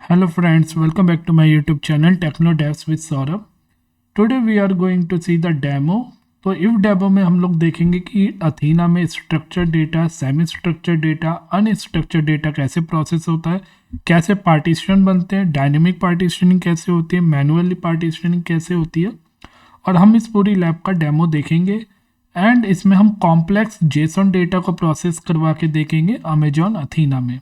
Hello friends, welcome back to my YouTube channel Techno Devs with Saurabh. Today we are going to see the demo. तो if demo में हम लोग देखेंगे कि Athena में structure data, semi structure data, unstructured data कैसे process होता है, कैसे पार्टीशन बनते हैं, डायनेमिक पार्टीशनिंग कैसे होती है, मैनुअली पार्टीशनिंग कैसे होती है, और हम इस पूरी लैब का डेमो देखेंगे। एंड इसमें हम कॉम्प्लेक्स जेसन डेटा को प्रोसेस करवा के देखेंगे अमेजॉन अथीना में।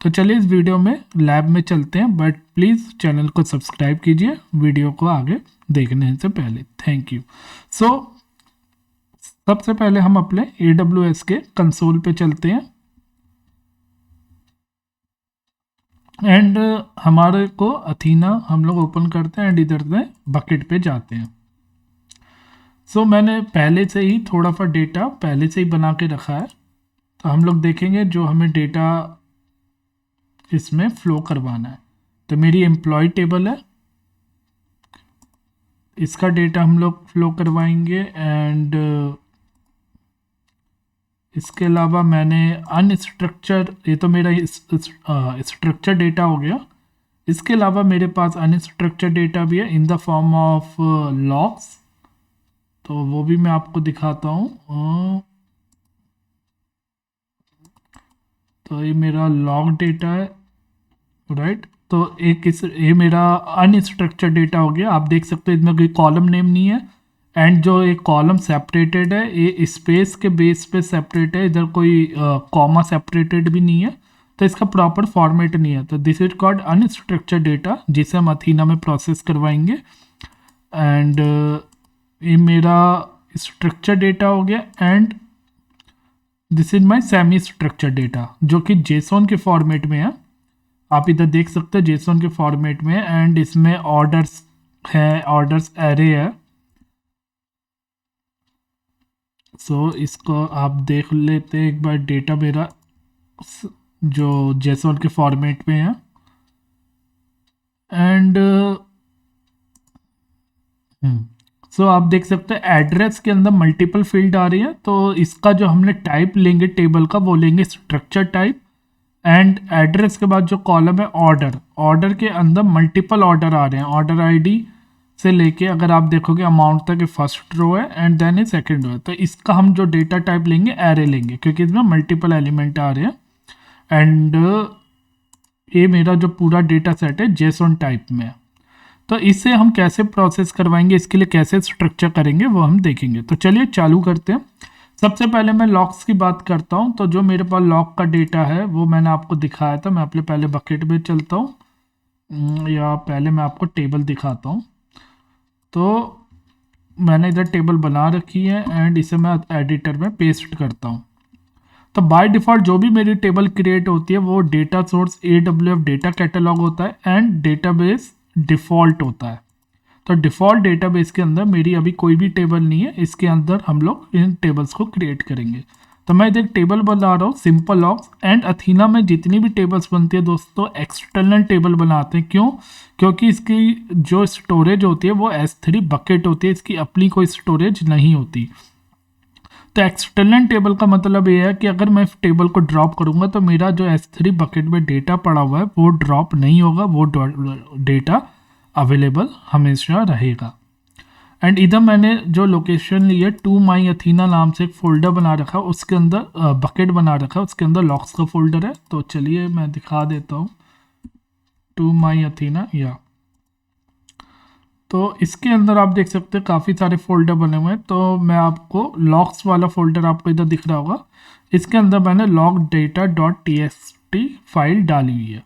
तो चलिए इस वीडियो में लैब में चलते हैं, बट प्लीज़ चैनल को सब्सक्राइब कीजिए वीडियो को आगे देखने से पहले। Thank you. सो सबसे पहले हम अपने AWS के कंसोल पे चलते हैं एंड हमारे को अथीना हम लोग ओपन करते हैं एंड इधर से बकेट पे जाते हैं। सो मैंने पहले से ही थोड़ा सा डेटा पहले से ही बना के रखा है, तो हम लोग देखेंगे जो हमें डेटा इसमें फ्लो करवाना है। तो मेरी एम्प्लॉय टेबल है, इसका डेटा हम लोग फ्लो करवाएंगे एंड इसके अलावा मैंने अनस्ट्रक्चर, ये तो मेरा स्ट्रक्चर डेटा हो गया। इसके अलावा मेरे पास अनस्ट्रक्चर डेटा भी है इन द फॉर्म ऑफ लॉग्स, तो वो भी मैं आपको दिखाता हूँ। तो ये मेरा लॉग डेटा है, राइट। तो ये मेरा अनस्ट्रक्चर डेटा हो गया। आप देख सकते हो इसमें कोई कॉलम नेम नहीं है एंड जो एक कॉलम सेपरेटेड है ये स्पेस के बेस पे सेपरेट है, इधर कोई कॉमा सेपरेटेड भी नहीं है, तो इसका प्रॉपर फॉर्मेट नहीं है। तो this is called unstructured data, जिसे हम अथीना में प्रोसेस करवाएंगे। एंड ये मेरा स्ट्रक्चर डेटा हो गया and this is my semi structure data जो कि जेसॉन के फॉर्मेट में है। आप इधर देख सकते हैं जेसॉन के फॉर्मेट में एंड इसमें ऑर्डर्स है, ऑर्डर्स एरे है। सो इसको आप देख लेते हैं एक बार, डेटा मेरा जो जेसॉन के फॉर्मेट में है। एंड सो आप देख सकते हैं एड्रेस के अंदर मल्टीपल फील्ड आ रही है, तो इसका जो हमने टाइप लेंगे टेबल का वो लेंगे स्ट्रक्चर टाइप। एंड एड्रेस के बाद जो कॉलम है ऑर्डर, ऑर्डर के अंदर मल्टीपल ऑर्डर आ रहे हैं, ऑर्डर आईडी से लेके अगर आप देखोगे अमाउंट तक फर्स्ट रो है एंड देन ये सेकंड रो है। तो इसका हम जो डेटा टाइप लेंगे एरे लेंगे, क्योंकि इसमें मल्टीपल एलिमेंट आ रहे हैं। एंड ये मेरा जो पूरा डेटा सेट है जेसॉन टाइप में है। तो इससे हम कैसे प्रोसेस करवाएंगे, इसके लिए कैसे स्ट्रक्चर करेंगे वो हम देखेंगे। तो चलिए चालू करते हैं। सबसे पहले मैं लॉक्स की बात करता हूँ। तो जो मेरे पास लॉक का डेटा है वो मैंने आपको दिखाया था। मैं अपने पहले बकेट में चलता हूँ या पहले मैं आपको टेबल दिखाता हूँ। तो मैंने इधर टेबल बना रखी है एंड इसे मैं एडिटर में पेस्ट करता हूँ। तो बाय डिफ़ॉल्ट जो भी मेरी टेबल क्रिएट होती है वो data source AWS data catalogue होता है एंड डेटाबेस डिफ़ॉल्ट होता है। तो डिफ़ॉल्ट डेटाबेस के अंदर मेरी अभी कोई भी टेबल नहीं है, इसके अंदर हम लोग इन टेबल्स को क्रिएट करेंगे। तो मैं इधर टेबल बना रहा हूँ सिंपल लॉग्स। एंड अथीना में जितनी भी टेबल्स बनती है दोस्तों एक्सटर्नल टेबल बनाते हैं। क्यों? क्योंकि इसकी जो स्टोरेज होती है वो S3 बकेट होती है, इसकी अपनी कोई स्टोरेज नहीं होती। तो एक्सटर्नल टेबल का मतलब ये है कि अगर मैं इस टेबल को ड्रॉप करूंगा तो मेरा जो S3 बकेट में डेटा पड़ा हुआ है वो ड्रॉप नहीं होगा, वो डेटा अवेलेबल हमेशा रहेगा। एंड इधर मैंने जो लोकेशन ली है टू माई अथीना नाम से एक फोल्डर बना रखा है, उसके अंदर बकेट बना रखा है, उसके अंदर लॉक्स का फोल्डर है। तो चलिए मैं दिखा देता हूँ टू माई अथीना या। तो इसके अंदर आप देख सकते हैं काफ़ी सारे फोल्डर बने हुए हैं। तो मैं आपको लॉग्स वाला फोल्डर आपको इधर दिख रहा होगा, इसके अंदर मैंने log data.txt फाइल डाली हुई है।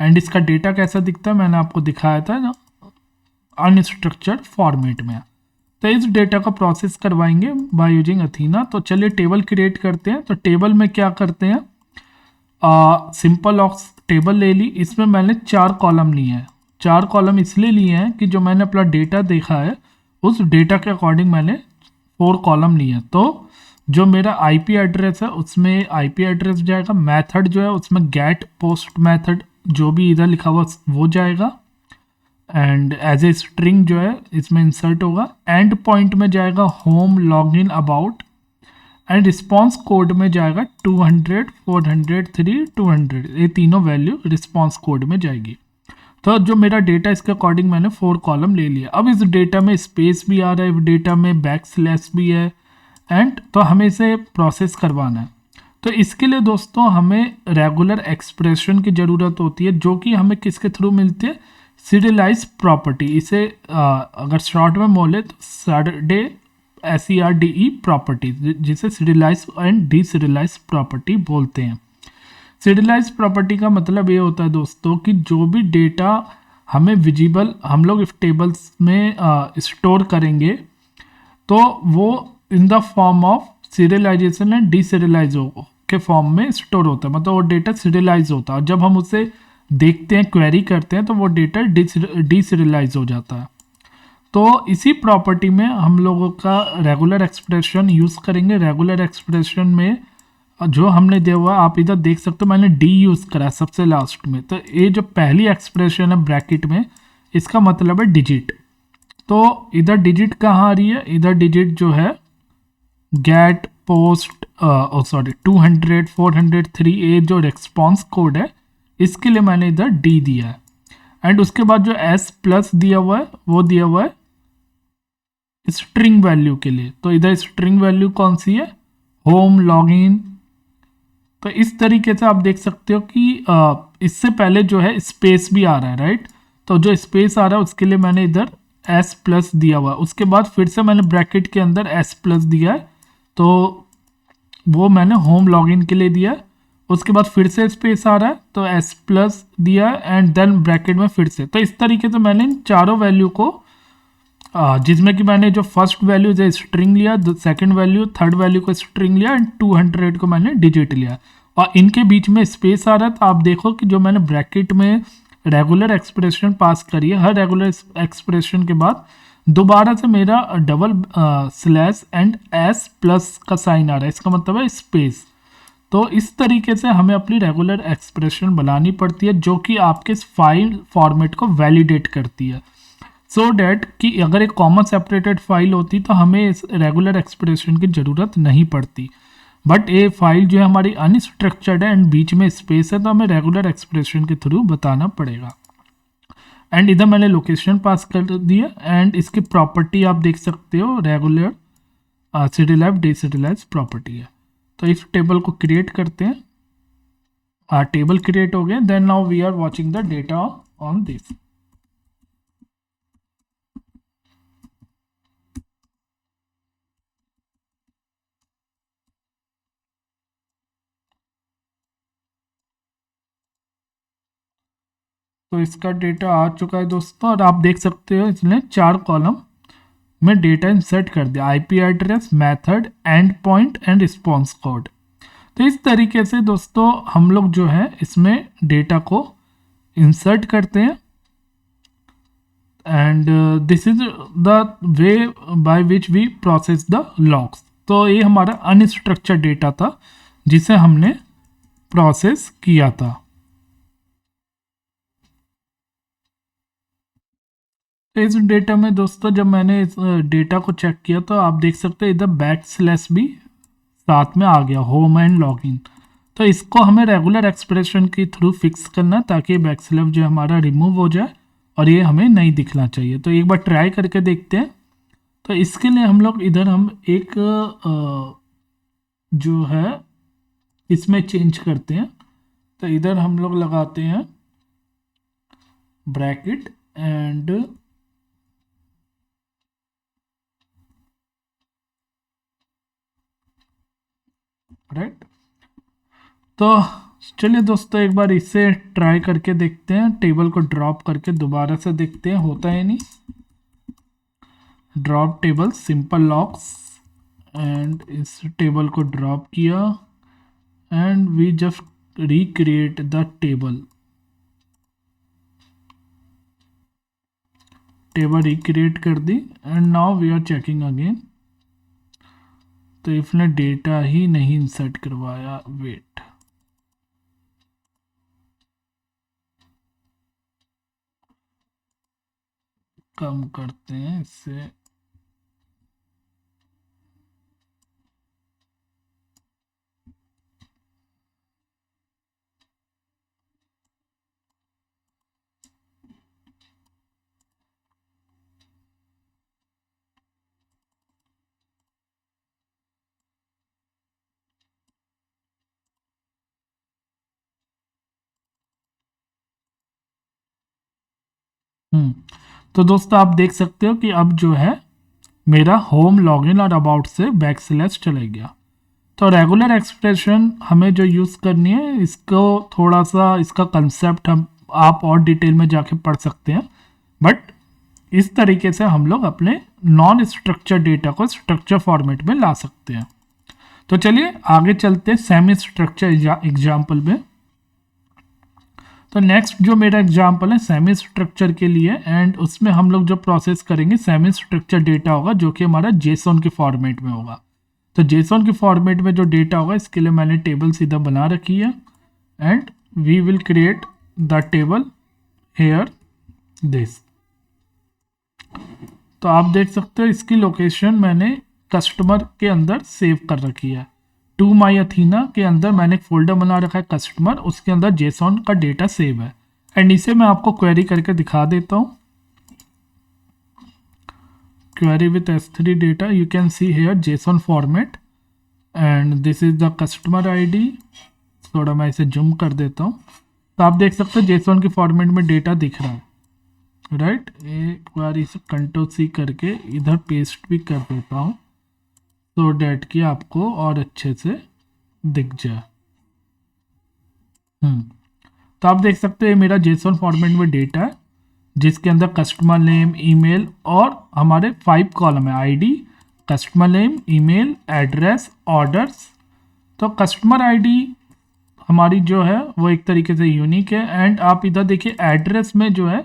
एंड इसका डेटा कैसा दिखता है मैंने आपको दिखाया था ना, अनस्ट्रक्चर्ड फॉर्मेट में। तो इस डेटा का प्रोसेस करवाएंगे बाय यूजिंग अथीना। तो चलिए टेबल क्रिएट करते हैं। तो टेबल में क्या करते हैं, सिंपल लॉग्स टेबल ले ली, इसमें मैंने 4 कॉलम लिए हैं। 4 कॉलम इसलिए लिए हैं कि जो मैंने अपना डेटा देखा है उस डेटा के अकॉर्डिंग मैंने 4 कॉलम लिए हैं। तो जो मेरा IP एड्रेस है उसमें IP एड्रेस जाएगा, मेथड जो है उसमें गेट पोस्ट मेथड जो भी इधर लिखा हुआ वो जाएगा एंड एज ए स्ट्रिंग जो है इसमें इंसर्ट होगा। एंड पॉइंट में जाएगा home, login, about and response code में जाएगा 200, 403, 200, ये तीनों वैल्यू रिस्पॉन्स कोड में जाएगी। तो जो मेरा डेटा इसके अकॉर्डिंग मैंने 4 कॉलम ले लिया। अब इस डेटा में स्पेस भी आ रहा है, डेटा में बैक स्लैश भी है, एंड तो हमें इसे प्रोसेस करवाना है। तो इसके लिए दोस्तों हमें रेगुलर एक्सप्रेशन की ज़रूरत होती है, जो कि हमें किसके थ्रू मिलती है, सीरियलाइज प्रॉपर्टी। इसे अगर शॉर्ट में बोले तो SERDE, SERDE प्रॉपर्टी, जिसे serialised and D serialised property बोलते हैं। सीरियलाइज प्रॉपर्टी का मतलब ये होता है दोस्तों कि जो भी डेटा हमें विजिबल हम लोग इस टेबल्स में स्टोर करेंगे, तो वो in the form of serialization and deserialize के फॉर्म में स्टोर होता है, मतलब वो डेटा सीरियलाइज होता है। जब हम उसे देखते हैं, क्वेरी करते हैं, तो वो डेटा डीसीरियलाइज हो जाता है। तो इसी प्रॉपर्टी में हम लोगों का रेगुलर एक्सप्रेशन यूज़ करेंगे। रेगुलर एक्सप्रेशन में जो हमने दिया हुआ, आप इधर देख सकते हो, मैंने डी यूज़ करा है सबसे लास्ट में। तो ये जो पहली एक्सप्रेशन है ब्रैकेट में, इसका मतलब है डिजिट। तो इधर डिजिट कहाँ आ रही है, इधर डिजिट जो है गेट पोस्ट सॉरी 200, 403, ये जो रिस्पॉन्स कोड है, इसके लिए मैंने इधर डी दिया है। एंड उसके बाद जो एस प्लस दिया हुआ है, वो दिया हुआ है स्ट्रिंग वैल्यू के लिए। तो इधर स्ट्रिंग वैल्यू कौन सी है, होम लॉगिन। तो इस तरीके से आप देख सकते हो कि इससे पहले जो है स्पेस भी आ रहा है, राइट। तो जो स्पेस आ रहा है उसके लिए मैंने इधर एस प्लस दिया हुआ है। उसके बाद फिर से मैंने ब्रैकेट के अंदर एस प्लस दिया है, तो वो मैंने होम लॉगिन के लिए दिया है। उसके बाद फिर से स्पेस आ रहा है, तो एस प्लस दिया एंड देन ब्रैकेट में फिर से। तो इस तरीके से मैंने इन चारों वैल्यू को जिसमें कि मैंने जो फर्स्ट वैल्यू जो स्ट्रिंग लिया, सेकंड वैल्यू, थर्ड वैल्यू को स्ट्रिंग लिया एंड 200 को मैंने डिजिट लिया, और इनके बीच में स्पेस आ रहा है। तो आप देखो कि जो मैंने ब्रैकेट में रेगुलर एक्सप्रेशन पास करी है, हर रेगुलर एक्सप्रेशन के बाद दोबारा से मेरा double slash and S plus का साइन आ रहा है, इसका मतलब है स्पेस। तो इस तरीके से हमें अपनी रेगुलर एक्सप्रेशन बनानी पड़ती है, जो कि आपके फाइल फॉर्मेट को वैलिडेट करती है। सो डैट कि अगर एक कॉमन सेपरेटेड फाइल होती तो हमें इस रेगुलर एक्सप्रेशन की ज़रूरत नहीं पड़ती। बट ये फाइल जो है हमारी अनस्ट्रक्चर्ड है एंड बीच में स्पेस है, तो हमें रेगुलर एक्सप्रेशन के थ्रू बताना पड़ेगा। एंड इधर मैंने लोकेशन पास कर दिया, एंड इसकी प्रॉपर्टी आप देख सकते हो, रेगुलर सीरियलाइज डीसीरियलाइज प्रॉपर्टी है। तो इस टेबल को क्रिएट करते हैं, टेबल क्रिएट हो गया। Then now we are watching the data on this. तो इसका डेटा आ चुका है दोस्तों, और आप देख सकते हो इसने 4 कॉलम में डेटा इंसर्ट कर दिया, IP address, method, and point and response code. तो इस तरीके से दोस्तों हम लोग जो है इसमें डेटा को इंसर्ट करते हैं, and this is the way by which we process the logs. तो ये हमारा अनस्ट्रक्चर्ड डेटा था जिसे हमने प्रोसेस किया था। तो इस डेटा में दोस्तों जब मैंने इस डेटा को चेक किया, तो आप देख सकते हैं इधर बैक स्लैश भी साथ में आ गया, होम एंड लॉगिन। तो इसको हमें रेगुलर एक्सप्रेशन के थ्रू फिक्स करना, ताकि बैक स्लैश जो हमारा रिमूव हो जाए और ये हमें नहीं दिखना चाहिए। तो एक बार ट्राई करके देखते हैं। तो इसके लिए हम लोग इधर हम एक जो है इसमें चेंज करते हैं। तो इधर हम लोग लगाते हैं ब्रैकेट एंड राइट। तो चलिए दोस्तों एक बार इसे ट्राई करके देखते हैं, टेबल को ड्रॉप करके दोबारा से देखते हैं होता है नहीं। Drop table simple locks, and इस टेबल को ड्रॉप किया and we just recreate the table. Table recreate कर दी and now we are checking again. तो इसने डेटा ही नहीं इंसर्ट करवाया, वेट। कम करते हैं इससे। हम्म तो दोस्तों आप देख सकते हो कि अब जो है मेरा होम लॉगिन और अबाउट से बैकस्लैश चले गया। तो रेगुलर एक्सप्रेशन हमें जो यूज़ करनी है, इसको थोड़ा सा इसका कंसेप्ट हम आप और डिटेल में जाके पढ़ सकते हैं, बट इस तरीके से हम लोग अपने नॉन स्ट्रक्चर डेटा को स्ट्रक्चर फॉर्मेट में ला सकते हैं। तो चलिए आगे चलते हैं सेमी स्ट्रक्चर एग्जाम्पल में। तो नेक्स्ट जो मेरा एग्जाम्पल है सेमी स्ट्रक्चर के लिए, एंड उसमें हम लोग जो प्रोसेस करेंगे सेमी स्ट्रक्चर डेटा होगा जो कि हमारा जेसॉन के फॉर्मेट में होगा। तो जेसॉन के फॉर्मेट में जो डेटा होगा इसके लिए मैंने टेबल सीधा बना रखी है, and we will create the table here this. तो आप देख सकते हो इसकी लोकेशन मैंने कस्टमर के अंदर सेव कर रखी है। टू माई अथीना के अंदर मैंने एक फोल्डर बना रखा है कस्टमर, उसके अंदर जेसॉन का डेटा सेव है, एंड इसे मैं आपको क्वेरी करके दिखा देता हूँ। Query with S3 data, you can see here JSON format and this is the customer ID। थोड़ा मैं इसे जूम कर देता हूँ, तो आप देख सकते हो जेसॉन के फॉर्मेट में डेटा दिख रहा है, राइट। एक बार इसे Ctrl+C करके इधर पेस्ट भी कर देता हूँ तो डैट कि आपको और अच्छे से दिख जाए। तो आप देख सकते हैं मेरा जेसॉन फॉर्मेट में डेटा है जिसके अंदर कस्टमर नेम, ईमेल और हमारे 5 कॉलम है, ID, customer name, email, address, orders. तो कस्टमर आईडी हमारी जो है वो एक तरीके से यूनिक है, एंड आप इधर देखिए एड्रेस में जो है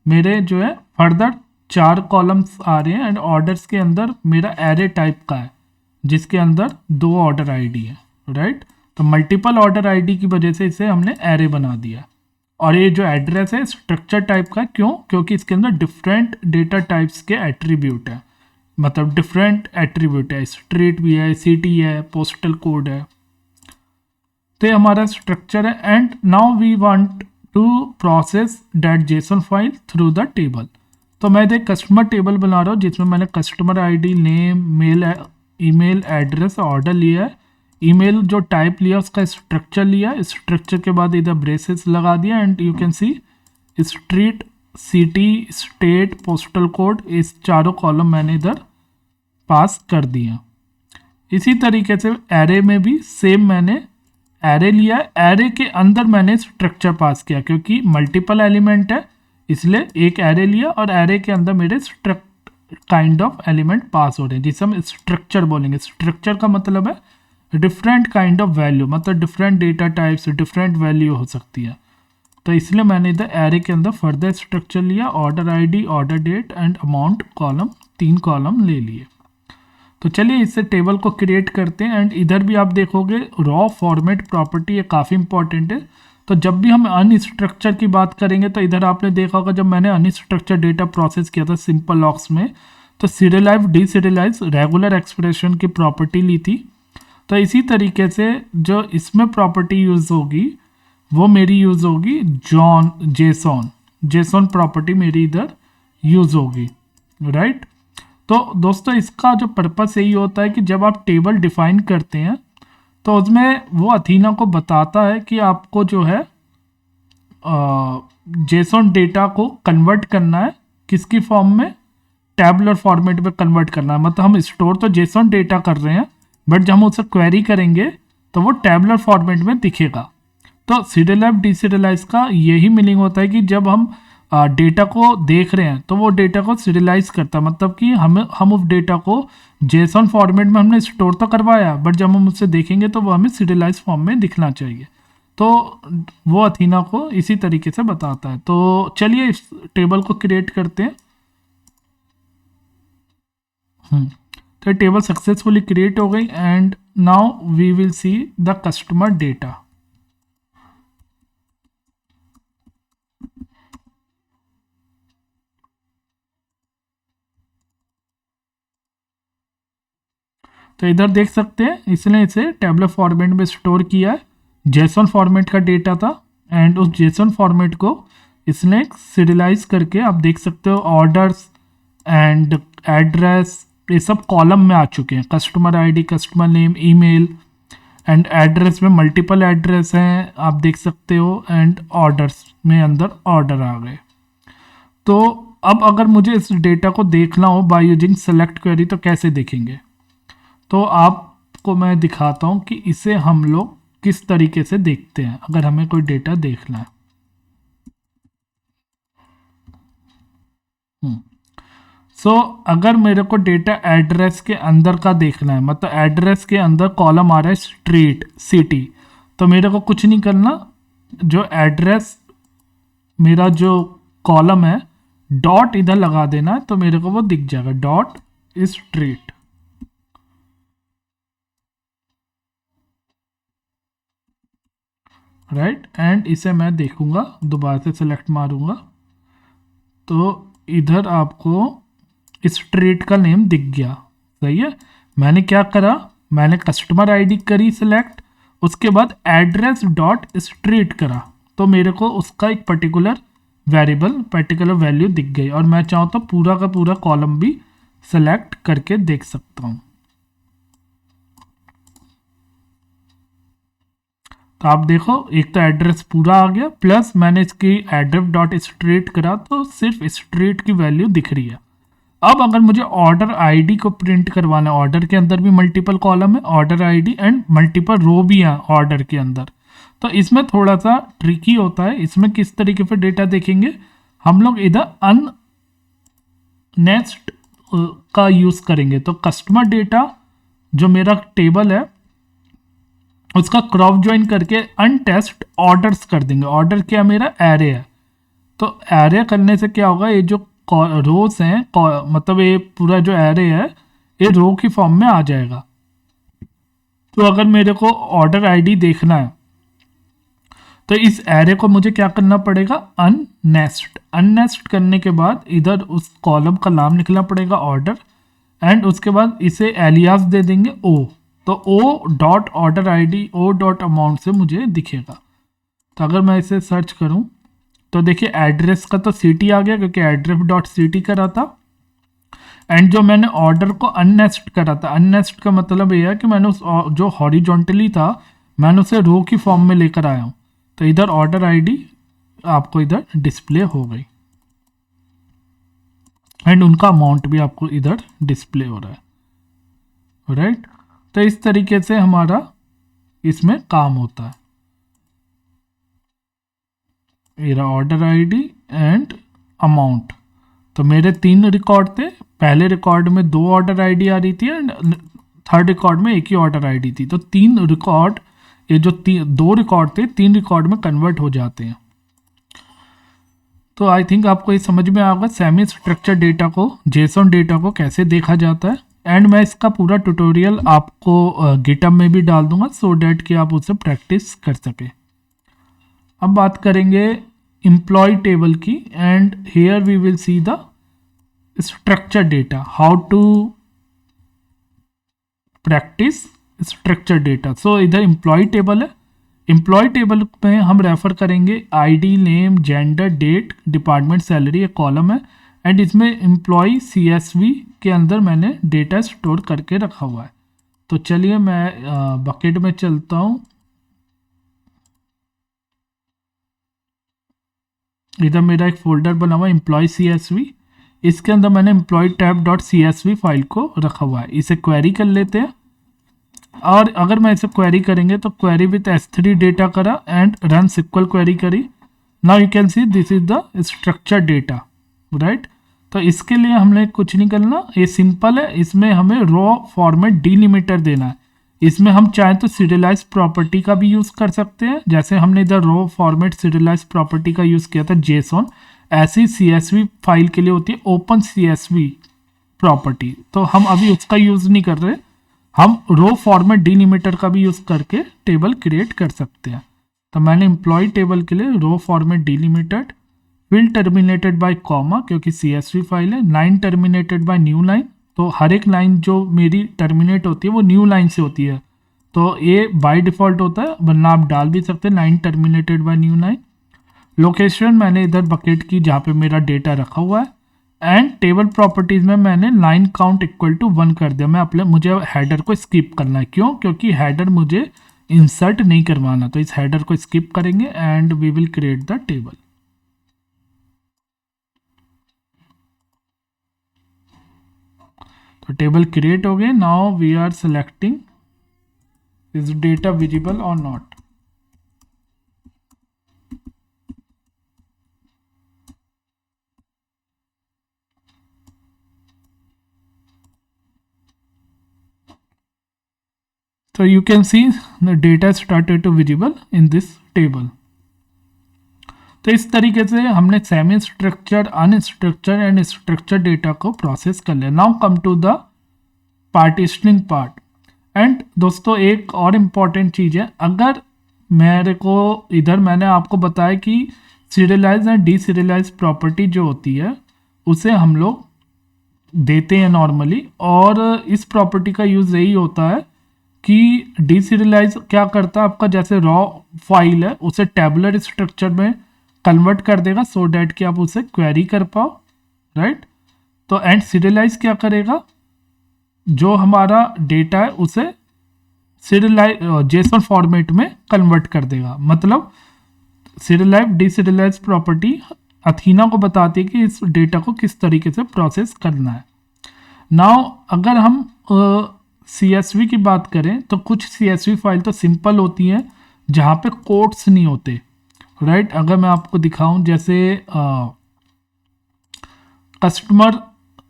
मेरे जो है फर्दर 4 कॉलम्स आ रहे हैं, एंड ऑर्डर्स के अंदर मेरा एरे टाइप का है जिसके अंदर 2 ऑर्डर आईडी है, राइट। तो मल्टीपल ऑर्डर आईडी की वजह से इसे हमने एरे बना दिया। और ये जो एड्रेस है स्ट्रक्चर टाइप का, क्यों? क्योंकि इसके अंदर डिफरेंट डेटा टाइप्स के एट्रीब्यूट है, मतलब डिफरेंट एट्रीब्यूट है, स्ट्रीट भी है, सिटी है, पोस्टल कोड है। तो ये हमारा स्ट्रक्चर है, and now we want to process that JSON file through the table. तो मैं एक कस्टमर टेबल बना रहा हूँ जिसमें मैंने customer ID, name, mail, email, address, order लिया है। ईमेल जो टाइप लिया उसका स्ट्रक्चर लिया, स्ट्रक्चर के बाद इधर ब्रेसेस लगा दिया, and you can C street, city, state, postal code, इस चारों कॉलम मैंने इधर पास कर दिया। इसी तरीके से एरे में भी सेम मैंने एरे लिया, एरे के अंदर मैंने स्ट्रक्चर पास किया क्योंकि मल्टीपल एलिमेंट है इसलिए एक एरे लिया और एरे के अंदर मेरे काइंड ऑफ एलिमेंट पास हो रहे हैं जिसे हम स्ट्रक्चर बोलेंगे। स्ट्रक्चर का मतलब है डिफरेंट काइंड ऑफ वैल्यू, मतलब different data types, different value हो सकती है। तो इसलिए मैंने इधर एरे के अंदर फर्दर स्ट्रक्चर लिया, order ID, order date and amount column, 3 column ले लिए। तो चलिए इससे टेबल को क्रिएट करते हैं, एंड इधर भी आप देखोगे रॉ फॉर्मेट प्रॉपर्टी ये काफ़ी इंपॉर्टेंट है। तो जब भी हम अनस्ट्रक्चर की बात करेंगे तो इधर आपने देखा होगा जब मैंने अनस्ट्रक्चर डेटा प्रोसेस किया था सिंपल लॉक्स में, तो सीरियलाइज, डीसीरियलाइज, रेगुलर एक्सप्रेशन की प्रॉपर्टी ली थी। तो इसी तरीके से जो इसमें प्रॉपर्टी यूज़ होगी वो मेरी यूज़ होगी जेसॉन प्रॉपर्टी मेरी इधर यूज़ होगी, राइट। तो दोस्तों इसका जो पर्पस यही होता है कि जब आप टेबल डिफाइन करते हैं तो उसमें वो अथीना को बताता है कि आपको जो है जेसॉन डेटा को कन्वर्ट करना है किसकी फॉर्म में, टैबुलर फॉर्मेट में कन्वर्ट करना है। मतलब हम स्टोर तो जेसॉन डेटा कर रहे हैं बट जब हम उसे क्वेरी करेंगे तो वो टैबुलर फॉर्मेट में दिखेगा। तो सीरियलाइज डीसीरियलाइज का यही मीनिंग होता है कि जब हम डेटा को देख रहे हैं तो वो डेटा को सीरियलाइज करता है, मतलब कि हम उस डेटा को जेसॉन फॉर्मेट में हमने स्टोर तो करवाया बट जब हम उससे देखेंगे तो वो हमें सीरियलाइज फॉर्म में दिखना चाहिए। तो वो अथीना को इसी तरीके से बताता है। तो चलिए इस टेबल को क्रिएट करते हैं। तो टेबल सक्सेसफुली क्रिएट हो गई, and now we will see the customer data. तो इधर देख सकते हैं इसने इसे टेबलर फॉर्मेट में स्टोर किया है, जेसॉन फॉर्मेट का डेटा था, एंड उस जेसॉन फॉर्मेट को इसने सीरियलाइज करके आप देख सकते हो ऑर्डर्स एंड एड्रेस ये सब कॉलम में आ चुके हैं, customer ID, customer name, email, and address में मल्टीपल एड्रेस हैं आप देख सकते हो, एंड ऑर्डर्स में अंदर ऑर्डर आ गए। तो अब अगर मुझे इस डेटा को देखना हो बाय यूजिंग सेलेक्ट क्वेरी तो कैसे देखेंगे, तो आपको मैं दिखाता हूं कि इसे हम लोग किस तरीके से देखते हैं अगर हमें कोई डेटा देखना है। सो अगर मेरे को डेटा एड्रेस के अंदर का देखना है, मतलब एड्रेस के अंदर कॉलम आ रहा है स्ट्रीट सिटी, तो मेरे को कुछ नहीं करना, जो एड्रेस मेरा जो कॉलम है डॉट इधर लगा देना है तो मेरे को वो दिख जाएगा, डॉट स्ट्रीट। राइट, एंड इसे मैं देखूंगा, दोबारा से सेलेक्ट मारूंगा तो इधर आपको स्ट्रीट का नेम दिख गया। सही है, मैंने क्या करा, मैंने कस्टमर आईडी करी सिलेक्ट, उसके बाद एड्रेस डॉट स्ट्रीट करा तो मेरे को उसका एक पर्टिकुलर वेरिएबल पर्टिकुलर वैल्यू दिख गई, और मैं चाहूँ तो पूरा का पूरा कॉलम भी सेलेक्ट करके देख सकता हूँ। तो आप देखो, एक तो एड्रेस पूरा आ गया, प्लस मैंने इसकी एड्रेस डॉट स्ट्रीट करा तो सिर्फ स्ट्रीट की वैल्यू दिख रही है। अब अगर मुझे ऑर्डर आईडी को प्रिंट करवाना है, ऑर्डर के अंदर भी मल्टीपल कॉलम है, ऑर्डर आईडी एंड मल्टीपल रो भी है ऑर्डर के अंदर, तो इसमें थोड़ा सा ट्रिकी होता है। इसमें किस तरीके से डेटा देखेंगे, हम लोग इधर अन नेक्स्ट का यूज करेंगे। तो कस्टमर डेटा जो मेरा टेबल है उसका क्रॉप ज्वाइन करके अनटेस्ट ऑर्डर्स कर देंगे। ऑर्डर क्या मेरा एरे है, तो एरे करने से क्या होगा, ये जो रोज हैं मतलब ये पूरा जो एरे है ये रो की फॉर्म में आ जाएगा। तो अगर मेरे को ऑर्डर आईडी देखना है तो इस एरे को मुझे क्या करना पड़ेगा, अननेस्ट। अननेस्ट करने के बाद इधर उस कॉलम का नाम लिखना पड़ेगा ऑर्डर, एंड उसके बाद इसे एलियास दे देंगे ओ, तो O dot order ID O dot amount से मुझे दिखेगा। तो अगर मैं इसे सर्च करूं तो देखिए एड्रेस का तो सिटी आ गया क्योंकि एड्रेस डॉट सिटी करा था, एंड जो मैंने ऑर्डर को अननेस्ट करा था, अननेस्ट का मतलब ये है कि मैंने उस जो हॉरिजॉन्टली था मैंने उसे रो की फॉर्म में लेकर आया हूँ। तो इधर ऑर्डर आईडी आपको इधर डिस्प्ले हो गई, एंड उनका अमाउंट भी आपको इधर डिस्प्ले हो रहा है। राइट, तो इस तरीके से हमारा इसमें काम होता है। मेरा ऑर्डर आईडी एंड अमाउंट, तो मेरे 3 रिकॉर्ड थे, पहले रिकॉर्ड में 2 ऑर्डर आईडी आ रही थी एंड थर्ड रिकॉर्ड में 1 ही ऑर्डर आईडी थी। तो 3 रिकॉर्ड, ये जो 2 रिकॉर्ड थे 3 रिकॉर्ड में कन्वर्ट हो जाते हैं। तो आई थिंक आपको ये समझ में आएगा सेमी स्ट्रक्चर डेटा को, जेसन डेटा को कैसे देखा जाता है, एंड मैं इसका पूरा ट्यूटोरियल आपको गिटहब में भी डाल दूंगा सो डैट कि आप उससे प्रैक्टिस कर सके। अब बात करेंगे एम्प्लॉय टेबल की, and here we will see the structure data, how to practice structure data. So इधर एम्प्लॉय टेबल है, एम्प्लॉय टेबल में हम रेफर करेंगे ID, name, gender, date, department, salary, एक कॉलम है, एंड इसमें एम्प्लॉय CSV के अंदर मैंने डेटा स्टोर करके रखा हुआ है। तो चलिए मैं बकेट में चलता हूँ, इधर मेरा एक फोल्डर बना हुआ है एम्प्लॉय CSV, इसके अंदर मैंने employ tab dot CSV file को रखा हुआ है। इसे क्वेरी कर लेते हैं, और अगर मैं इसे क्वेरी करेंगे तो क्वेरी विथ S3 डेटा करा एंड रन सिक्वल क्वेरी करी। Now you can see this is the structure data. Right, तो इसके लिए हमने कुछ नहीं करना, ये सिंपल है। इसमें हमें रॉ फॉर्मेट डिलिमिटर देना है। इसमें हम चाहें तो सीरियलाइज प्रॉपर्टी का भी यूज़ कर सकते हैं, जैसे हमने इधर रॉ फॉर्मेट सीरियलाइज प्रॉपर्टी का यूज़ किया था जेसॉन, ऐसी CSV फाइल के लिए होती है ओपन CSV प्रॉपर्टी, तो हम अभी उसका यूज़ नहीं कर रहे, हम रो फॉर्मेट डिलिमिटर का भी यूज़ करके टेबल क्रिएट कर सकते हैं। तो मैंने एम्प्लॉय टेबल के लिए row format delimited, field terminated by comma क्योंकि CSV फाइल है, line terminated by new line, तो हर एक लाइन जो मेरी टर्मिनेट होती है वो न्यू लाइन से होती है, तो ये बाय डिफ़ॉल्ट होता है, वरना आप डाल भी सकते हैं line terminated by new line. Location मैंने इधर बकेट की जहाँ पे मेरा डेटा रखा हुआ है, एंड टेबल प्रॉपर्टीज में मैंने लाइन काउंट इक्वल टू 1 कर दिया। मैं अपने मुझे हेडर को स्किप करना है, क्यों, क्योंकि हेडर मुझे इंसर्ट नहीं करवाना, तो इस हेडर को स्किप करेंगे and we will create the table. तो टेबल क्रिएट हो गए. Now we are selecting is data visible और not. So you can see the data started to visible in this table. तो इस तरीके से हमने semi structured, unstructured and structured data को प्रोसेस कर लिया. Now come to the partitioning part. And दोस्तों एक और इम्पॉर्टेंट चीज़ है, अगर मेरे को इधर मैंने आपको बताया कि सीरियलाइज एंड डीसीरियलाइज प्रॉपर्टी जो होती है उसे हम लोग देते हैं नॉर्मली, और इस प्रॉपर्टी का यूज़ यही होता है कि डीसीरियलाइज क्या करता है, आपका जैसे रॉ फाइल है उसे टेबुलर स्ट्रक्चर में कन्वर्ट कर देगा सो डैट कि आप उसे क्वेरी कर पाओ, राइट. तो एंड सीरियलाइज क्या करेगा, जो हमारा डेटा है उसे सीरियलाइज जेसन फॉर्मेट में कन्वर्ट कर देगा. मतलब सीरियलाइज डीसीरियलाइज प्रॉपर्टी अथीना को बताती है कि इस डेटा को किस तरीके से प्रोसेस करना है. नाउ अगर हम CSV की बात करें तो कुछ CSV फाइल तो सिंपल होती हैं जहाँ पे कोड्स नहीं होते, राइट. अगर मैं आपको दिखाऊं जैसे customer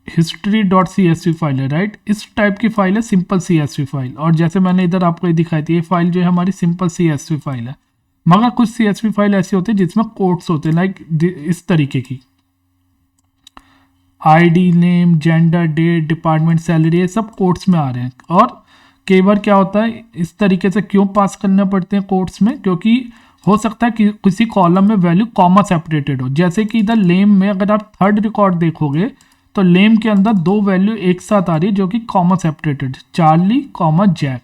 history dot CSV file है, राइट. इस टाइप की फाइल है सिंपल CSV फाइल, और जैसे मैंने इधर आपको ये दिखाई थी ये फाइल जो है हमारी सिंपल CSV फाइल है. मगर कुछ CSV फाइल ऐसी होती है जिसमें कोड्स होते हैं, लाइक इस तरीके की ID, name, gender, date, department, salary, ये सब कोड्स में आ रहे हैं. और कई बार क्या होता है इस तरीके से क्यों पास करने पड़ते हैं कोड्स में, क्योंकि हो सकता है कि किसी कॉलम में वैल्यू कॉमा सेपरेटेड हो. जैसे कि इधर लेम में अगर आप थर्ड रिकॉर्ड देखोगे तो लेम के अंदर दो वैल्यू एक साथ आ रही है जो कि comma separated, Charlie comma Jack.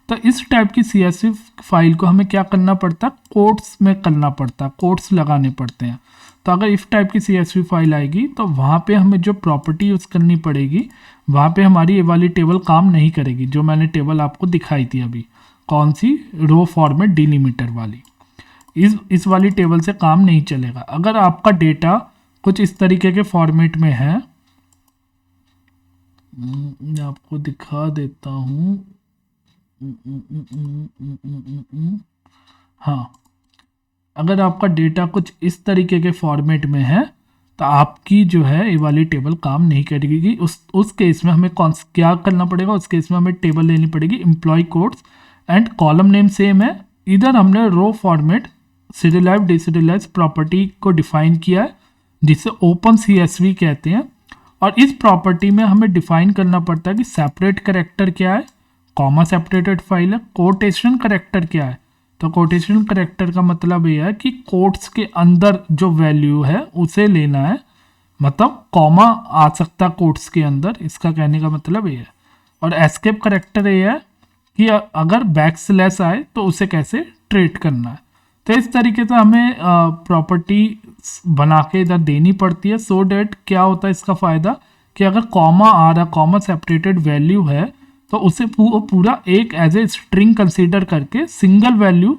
तो इस टाइप की CSV फाइल को हमें क्या करना पड़ता है, कोट्स में करना पड़ता है, कोट्स लगाने पड़ते हैं. तो अगर इस टाइप की CSV फाइल आएगी तो वहाँ पे हमें जो प्रॉपर्टी यूज़ करनी पड़ेगी, वहाँ पे हमारी ये वाली टेबल काम नहीं करेगी जो मैंने टेबल आपको दिखाई थी अभी. कौन सी, रो फॉर्मेट डिलीमीटर वाली. इस वाली टेबल से काम नहीं चलेगा. अगर आपका डेटा कुछ इस तरीके के फॉर्मेट में है, मैं आपको दिखा देता हूँ. हाँ, अगर आपका डेटा कुछ इस तरीके के फॉर्मेट में है तो आपकी जो है ये वाली टेबल काम नहीं करेगी. उस केस में हमें क्या करना पड़ेगा, उस केस में हमें टेबल लेनी पड़ेगी employ codes and column name same है. इधर हमने row format serialize deserialize property को डिफाइन किया है जिसे ओपन CSV कहते हैं. और इस प्रॉपर्टी में हमें डिफाइन करना पड़ता है कि सेपरेट करेक्टर क्या है, कॉमा सेपरेटेड फाइल है, कोटेशन करेक्टर क्या है. तो कोटेशन करेक्टर का मतलब ये है कि कोट्स के अंदर जो वैल्यू है उसे लेना है, मतलब कॉमा आ सकता कोट्स के अंदर, इसका कहने का मतलब ये है. और एस्केप करेक्टर ये है कि अगर बैक स्लैश आए तो उसे कैसे ट्रीट करना है. तो इस तरीके से हमें प्रॉपर्टी बना के इधर देनी पड़ती है सो डैट क्या होता है इसका फ़ायदा कि अगर कॉमा आ रहा, कॉमा सेपरेटेड वैल्यू है तो उसे पूरा एक एज ए स्ट्रिंग कंसीडर करके सिंगल वैल्यू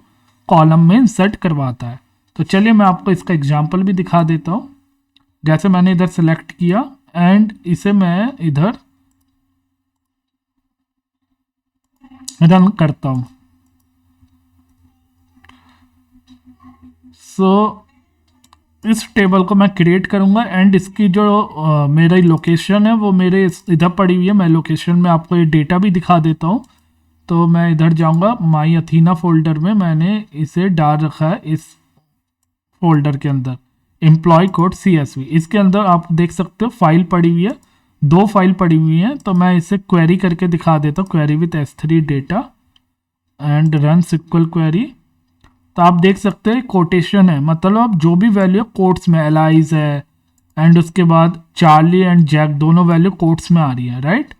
कॉलम में इंसर्ट करवाता है. तो चलिए मैं आपको इसका एग्जांपल भी दिखा देता हूँ. जैसे मैंने इधर सेलेक्ट किया एंड इसे मैं इधर रन करता हूँ. सो इस टेबल को मैं क्रिएट करूँगा एंड इसकी जो मेरी लोकेशन है वो मेरे इधर पड़ी हुई है. मैं लोकेशन में आपको ये डेटा भी दिखा देता हूँ. तो मैं इधर जाऊँगा, माई अथीना फोल्डर में मैंने इसे डाल रखा है. इस फोल्डर के अंदर एम्प्लॉय कोड CSV, इसके अंदर आप देख सकते हो फाइल पड़ी हुई है, दो फाइल पड़ी हुई हैं. तो मैं इसे क्वेरी करके दिखा देता हूँ, query with S3 data and run SQL query. तो आप देख सकते हैं कोटेशन है, मतलब जो भी वैल्यू कोट्स में एलाइज है एंड उसके बाद चार्ली एंड जैक दोनों वैल्यू कोट्स में आ रही है, राइट.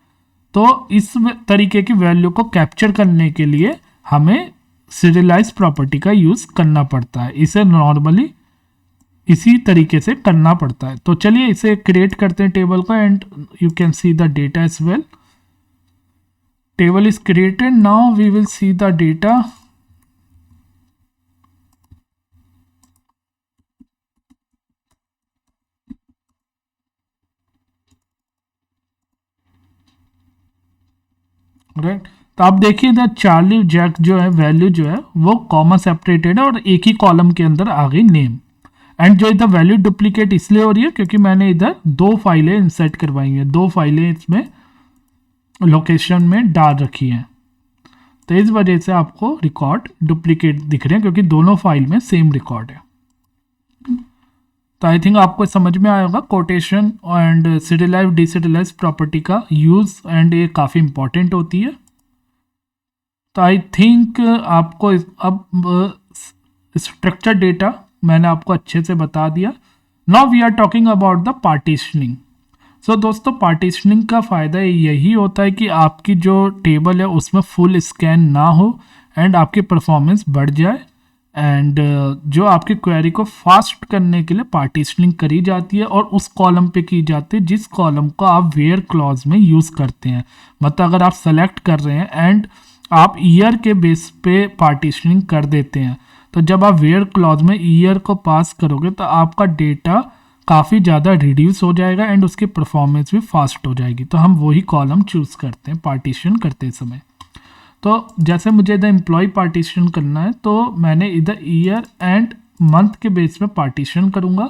तो इस तरीके की वैल्यू को कैप्चर करने के लिए हमें सीरियलाइज प्रॉपर्टी का यूज़ करना पड़ता है. इसे नॉर्मली इसी तरीके से करना पड़ता है. तो चलिए इसे क्रिएट करते हैं टेबल को and you can see the data as well. Table is created, now we will see the data. Right. तो आप देखिए इधर चार्ली जैक जो है वैल्यू जो है वो कॉमा सेपरेटेड है और एक ही कॉलम के अंदर आ गई नेम। एंड जो इधर वैल्यू डुप्लीकेट इसलिए हो रही है क्योंकि मैंने इधर दो फाइलें इंसर्ट करवाई हैं, दो फाइलें इसमें लोकेशन में डाल रखी हैं, तो इस वजह से आपको रिकॉर्ड डुप्लीकेट दिख रहे हैं क्योंकि दोनों फाइल में सेम रिकॉर्ड है। तो आई थिंक आपको समझ में आएगा कोटेशन एंड सीरियलाइज डिसीरियलाइज प्रॉपर्टी का यूज़, एंड ये काफ़ी इंपॉर्टेंट होती है। तो आई थिंक आपको अब स्ट्रक्चर डेटा मैंने आपको अच्छे से बता दिया। Now we are talking about the partitioning. So दोस्तों पार्टीशनिंग का फ़ायदा यही होता है कि आपकी जो टेबल है उसमें फुल स्कैन ना हो एंड आपकी परफॉर्मेंस बढ़ जाए, एंड जो आपकी क्वेरी को फास्ट करने के लिए पार्टीशनिंग करी जाती है और उस कॉलम पे की जाती है जिस कॉलम को आप वेयर क्लॉज में यूज़ करते हैं। मतलब अगर आप सेलेक्ट कर रहे हैं एंड आप ईयर के बेस पे पार्टीशनिंग कर देते हैं, तो जब आप वेयर क्लॉज में ईयर को पास करोगे तो आपका डेटा काफ़ी ज़्यादा रिड्यूस हो जाएगा एंड उसकी परफॉर्मेंस भी फास्ट हो जाएगी। तो हम वही कॉलम चूज़ करते हैं पार्टीशन करते समय। तो जैसे मुझे इधर एम्प्लॉय पार्टीशन करना है तो मैंने इधर ईयर एंड मंथ के बेस में पार्टीशन करूँगा।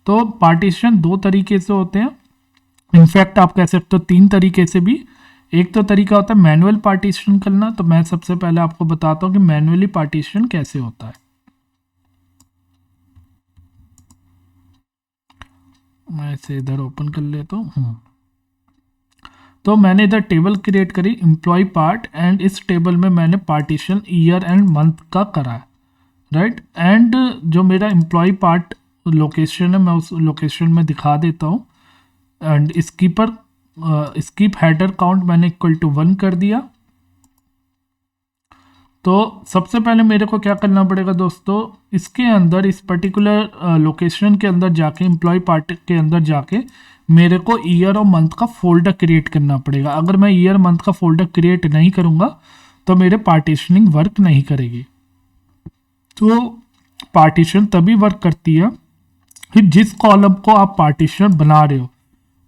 तो पार्टीशन दो तरीके से होते हैं, इनफैक्ट आप कह सकते हो तीन तरीके से भी। एक तो तरीका होता है मैनुअल पार्टीशन करना, तो मैं सबसे पहले आपको बताता हूँ कि मैनुअली पार्टीशन कैसे होता है। मैं इसे इधर ओपन कर लेता हूँ। तो मैंने इधर टेबल क्रिएट करी एम्प्लॉय पार्ट, एंड इस टेबल में मैंने पार्टीशन ईयर एंड मंथ का करा है, राइट। एंड जो मेरा एम्प्लॉय पार्ट लोकेशन है मैं उस लोकेशन में दिखा देता हूँ। एंड स्कीप हेडर काउंट मैंने इक्वल टू 1 कर दिया। तो सबसे पहले मेरे को क्या करना पड़ेगा दोस्तों, इसके अंदर इस पर्टिकुलर लोकेशन के अंदर जाके एम्प्लॉय पार्ट के अंदर जाके मेरे को ईयर और मंथ का फोल्डर क्रिएट करना पड़ेगा। अगर मैं ईयर मंथ का फोल्डर क्रिएट नहीं करूँगा तो मेरे पार्टीशनिंग वर्क नहीं करेगी। तो पार्टीशन तभी वर्क करती है कि जिस कॉलम को आप पार्टीशन बना रहे हो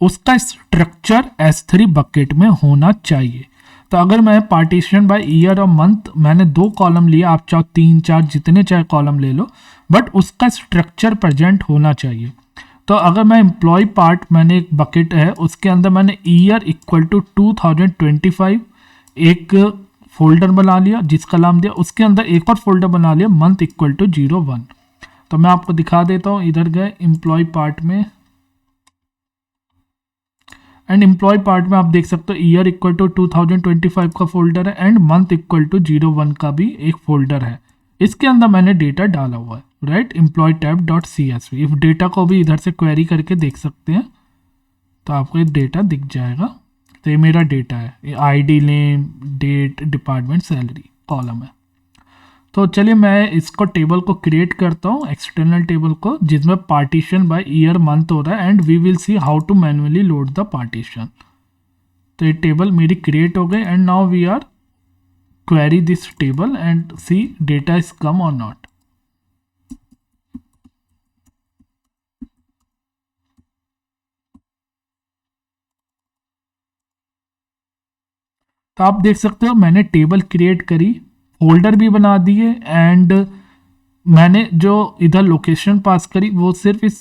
उसका स्ट्रक्चर S3 बकेट में होना चाहिए। तो अगर मैं पार्टीशन बाय ईयर और मंथ मैंने दो कॉलम लिए, आप चाहो 3 4 जितने चाहे कॉलम ले लो, बट उसका स्ट्रक्चर प्रेजेंट होना चाहिए। तो अगर मैं एम्प्लॉय पार्ट मैंने एक बकेट है उसके अंदर मैंने ईयर इक्वल टू 2025 एक फोल्डर बना लिया जिसका नाम दिया, उसके अंदर एक और फोल्डर बना लिया मंथ इक्वल टू 01। तो मैं आपको दिखा देता हूँ, इधर गए एम्प्लॉय पार्ट में एंड एम्प्लॉय पार्ट में आप देख सकते हो ईयर इक्वल टू 2025 का फोल्डर है एंड मंथ इक्वल टू 01 का भी एक फोल्डर है। इसके अंदर मैंने डेटा डाला हुआ है, right, employ tab dot CSV। इस डेटा को भी इधर से क्वेरी करके देख सकते हैं तो आपको ये डेटा दिख जाएगा। तो ये मेरा डेटा है, ये ID name date department salary column है। तो चलिए मैं इसको टेबल को क्रिएट करता हूँ, एक्सटर्नल टेबल को जिसमें पार्टीशन बाय ईयर मंथ हो रहा है and we will see how to manually load the partition. तो ये टेबल मेरी क्रिएट हो गई and now we are query this table and see data is come और नॉट। तो आप देख सकते हो मैंने टेबल क्रिएट करी, फोल्डर भी बना दिए एंड मैंने जो इधर लोकेशन पास करी वो सिर्फ इस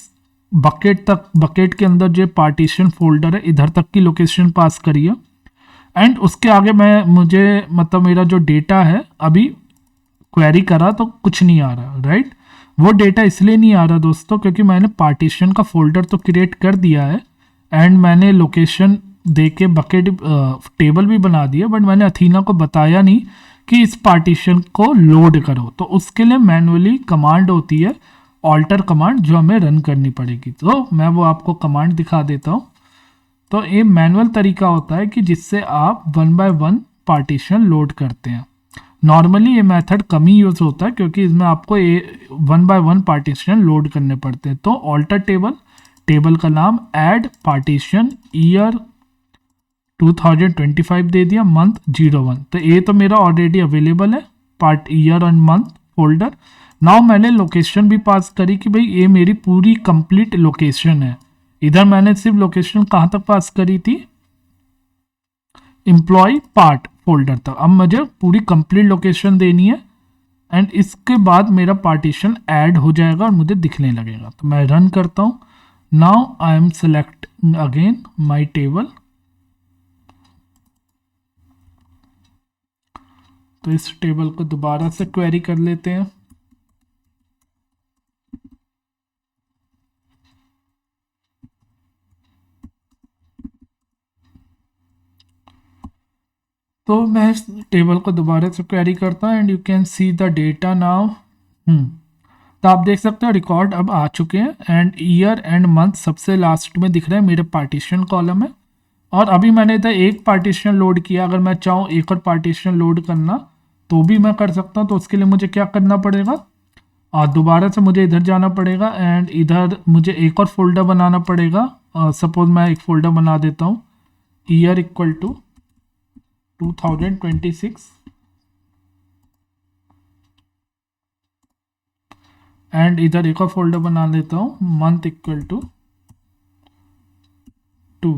बकेट के अंदर जो पार्टीशन फोल्डर है इधर तक की लोकेशन पास करी है। एंड उसके आगे मुझे मतलब मेरा जो डेटा है अभी क्वेरी करा तो कुछ नहीं आ रहा, राइट। वो डेटा इसलिए नहीं आ रहा दोस्तों क्योंकि मैंने पार्टीशन का फोल्डर तो क्रिएट कर दिया है एंड मैंने लोकेशन दे के बकेट टेबल भी बना दिया, बट मैंने अथीना को बताया नहीं कि इस पार्टीशन को लोड करो। तो उसके लिए मैनुअली कमांड होती है ऑल्टर कमांड जो हमें रन करनी पड़ेगी। तो मैं वो आपको कमांड दिखा देता हूँ। तो ये मैनुअल तरीका होता है कि जिससे आप 1 बाय 1 पार्टीशन लोड करते हैं। नॉर्मली ये मेथड कम ही यूज़ होता है क्योंकि इसमें आपको 1 बाय 1 पार्टीशन लोड करने पड़ते हैं। तो ऑल्टर टेबल का नाम ऐड पार्टीशन ईयर 2025 दे दिया, मंथ 01। तो ये तो मेरा ऑलरेडी अवेलेबल है part year and month folder. Now मैंने लोकेशन भी पास करी कि भाई ये मेरी पूरी कंप्लीट लोकेशन है। इधर मैंने सिर्फ लोकेशन कहाँ तक पास करी थी, एम्प्लॉय पार्ट फोल्डर तक। अब मुझे पूरी कंप्लीट लोकेशन देनी है एंड इसके बाद मेरा पार्टीशन ऐड हो जाएगा और मुझे दिखने लगेगा। तो मैं रन करता हूँ। Now I am selecting again my table. तो इस टेबल को दोबारा से क्वेरी कर लेते हैं। तो मैं इस टेबल को दोबारा से क्वेरी करता हूँ and you can see the data now. तो आप देख सकते हो रिकॉर्ड अब आ चुके हैं एंड ईयर एंड मंथ सबसे लास्ट में दिख रहा है मेरे पार्टीशन कॉलम में। और अभी मैंने इधर एक पार्टीशन लोड किया, अगर मैं चाहूँ एक और पार्टीशन लोड करना तो भी मैं कर सकता हूँ। तो उसके लिए मुझे क्या करना पड़ेगा, और दोबारा से मुझे इधर जाना पड़ेगा एंड इधर मुझे एक और फोल्डर बनाना पड़ेगा। सपोज मैं एक फोल्डर बना देता हूँ, ईयर इक्वल टू 2026 एंड इधर एक और फोल्डर बना लेता हूँ, month equal to 2।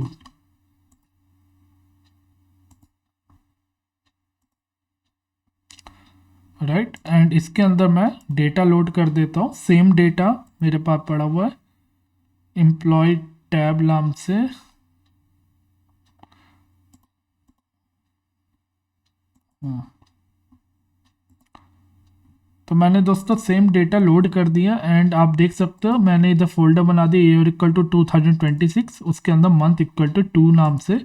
Right and इसके अंदर मैं डेटा लोड कर देता हूँ। सेम डेटा मेरे पास पड़ा हुआ है एम्प्लॉय टैब नाम से। तो मैंने दोस्तों सेम डेटा लोड कर दिया एंड आप देख सकते हो मैंने इधर फोल्डर बना दिया ईयर इक्वल टू 2026, उसके अंदर मंथ इक्वल टू 2 नाम से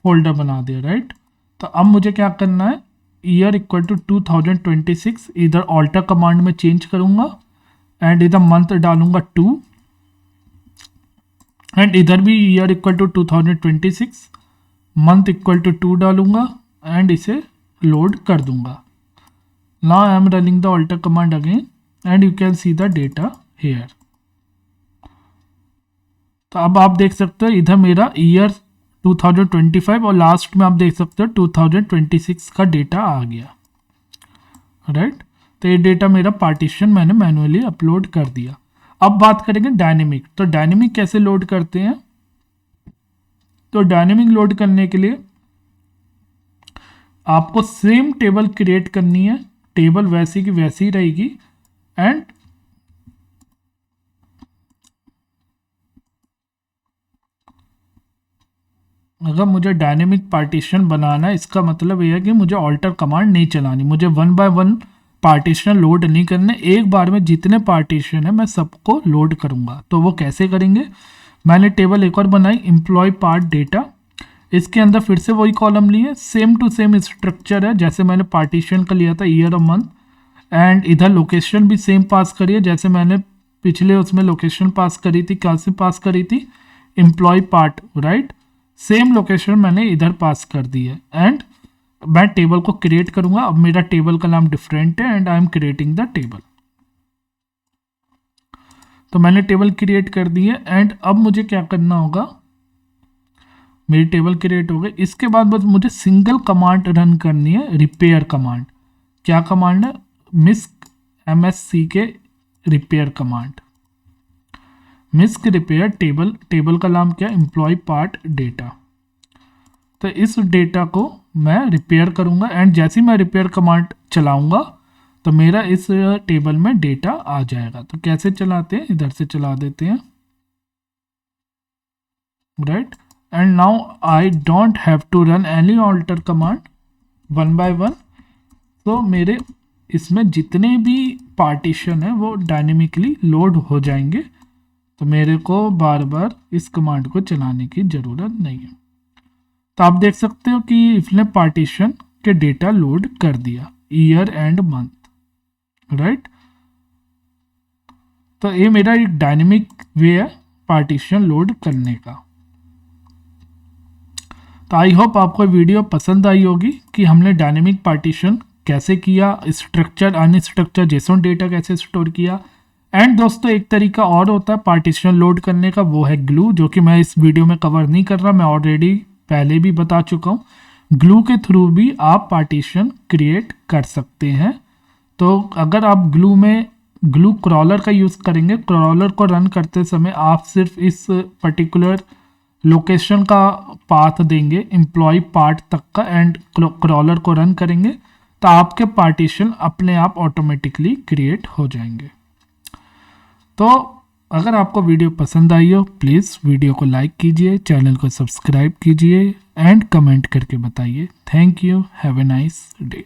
फोल्डर बना दिया। राइट, तो अब मुझे क्या करना है, ईयर इक्वल टू 2026 इधर ऑल्टर कमांड में चेंज करूंगा एंड इधर मंथ डालूंगा 2 एंड इधर भी year equal to 2026 month equal to 2 डालूंगा एंड इसे लोड कर दूंगा। Now I am running the alter command again and you can see the data here। तो अब आप देख सकते हो इधर मेरा ईयर 2025 और लास्ट में आप देख सकते हो 2026 का डेटा आ गया। राइट, तो ये डेटा मेरा पार्टीशन मैंने मैन्युअली अपलोड कर दिया। अब बात करेंगे डायनेमिक। तो डायनेमिक कैसे लोड करते हैं, तो डायनेमिक लोड करने के लिए आपको सेम टेबल क्रिएट करनी है, टेबल वैसी की वैसी रहेगी एंड अगर मुझे डायनेमिक पार्टीशन बनाना है इसका मतलब यह है कि मुझे ऑल्टर कमांड नहीं चलानी, मुझे 1 बाय 1 पार्टीशन लोड नहीं करने, एक बार में जितने पार्टीशन है मैं सबको लोड करूंगा। तो वो कैसे करेंगे, मैंने टेबल एक और बनाई एम्प्लॉय पार्ट डेटा, इसके अंदर फिर से वही कॉलम लिए, सेम टू सेम स्ट्रक्चर है जैसे मैंने पार्टीशन का लिया था ईयर और मंथ एंड इधर लोकेशन भी सेम पास करी है जैसे मैंने पिछले उसमें लोकेशन पास करी थी। कैसे पास करी थी, employ part. Right, same location मैंने इधर पास कर दी है एंड मैं टेबल को क्रिएट करूंगा। अब मेरा टेबल का नाम डिफरेंट है and I am creating the table. तो मैंने टेबल क्रिएट कर दी है एंड अब मुझे क्या करना होगा, मेरी टेबल क्रिएट हो गई। इसके बाद बस मुझे सिंगल कमांड रन करनी है, रिपेयर कमांड। क्या कमांड है, मिस्क MSC के रिपेयर कमांड। मिस्क रिपेयर टेबल का नाम क्या है, एम्प्लॉय पार्ट डेटा। तो इस डेटा को मैं रिपेयर करूंगा एंड जैसे ही मैं रिपेयर कमांड चलाऊंगा तो मेरा इस टेबल में डेटा आ जाएगा। तो कैसे चलाते हैं, इधर से चला देते हैं। Right, and now I don't have to run any alter command 1 by 1। तो मेरे इसमें जितने भी पार्टीशन है वो डायनेमिकली लोड हो जाएंगे, तो मेरे को बार बार इस कमांड को चलाने की ज़रूरत नहीं है। तो आप देख सकते हो कि इसने पार्टीशन के डेटा लोड कर दिया, ईयर एंड मंथ। राइट, तो ये मेरा एक डायनेमिक वे है पार्टीशन लोड करने का। तो आई होप आपको वीडियो पसंद आई होगी कि हमने डायनेमिक पार्टीशन कैसे किया, स्ट्रक्चर अनस्ट्रक्चर जेसोन डेटा कैसे स्टोर किया। एंड दोस्तों एक तरीका और होता है पार्टीशन लोड करने का, वो है ग्लू, जो कि मैं इस वीडियो में कवर नहीं कर रहा, मैं ऑलरेडी पहले भी बता चुका हूँ। ग्लू के थ्रू भी आप पार्टीशन क्रिएट कर सकते हैं। तो अगर आप ग्लू क्रॉलर का यूज़ करेंगे, क्रॉलर को रन करते समय आप सिर्फ इस पर्टिकुलर लोकेशन का पाथ देंगे एम्प्लॉय पार्ट तक का एंड क्रॉलर को रन करेंगे तो आपके पार्टीशन अपने आप ऑटोमेटिकली क्रिएट हो जाएंगे। तो अगर आपको वीडियो पसंद आई हो प्लीज़ वीडियो को लाइक कीजिए, चैनल को सब्सक्राइब कीजिए एंड कमेंट करके बताइए। Thank you, have a nice day.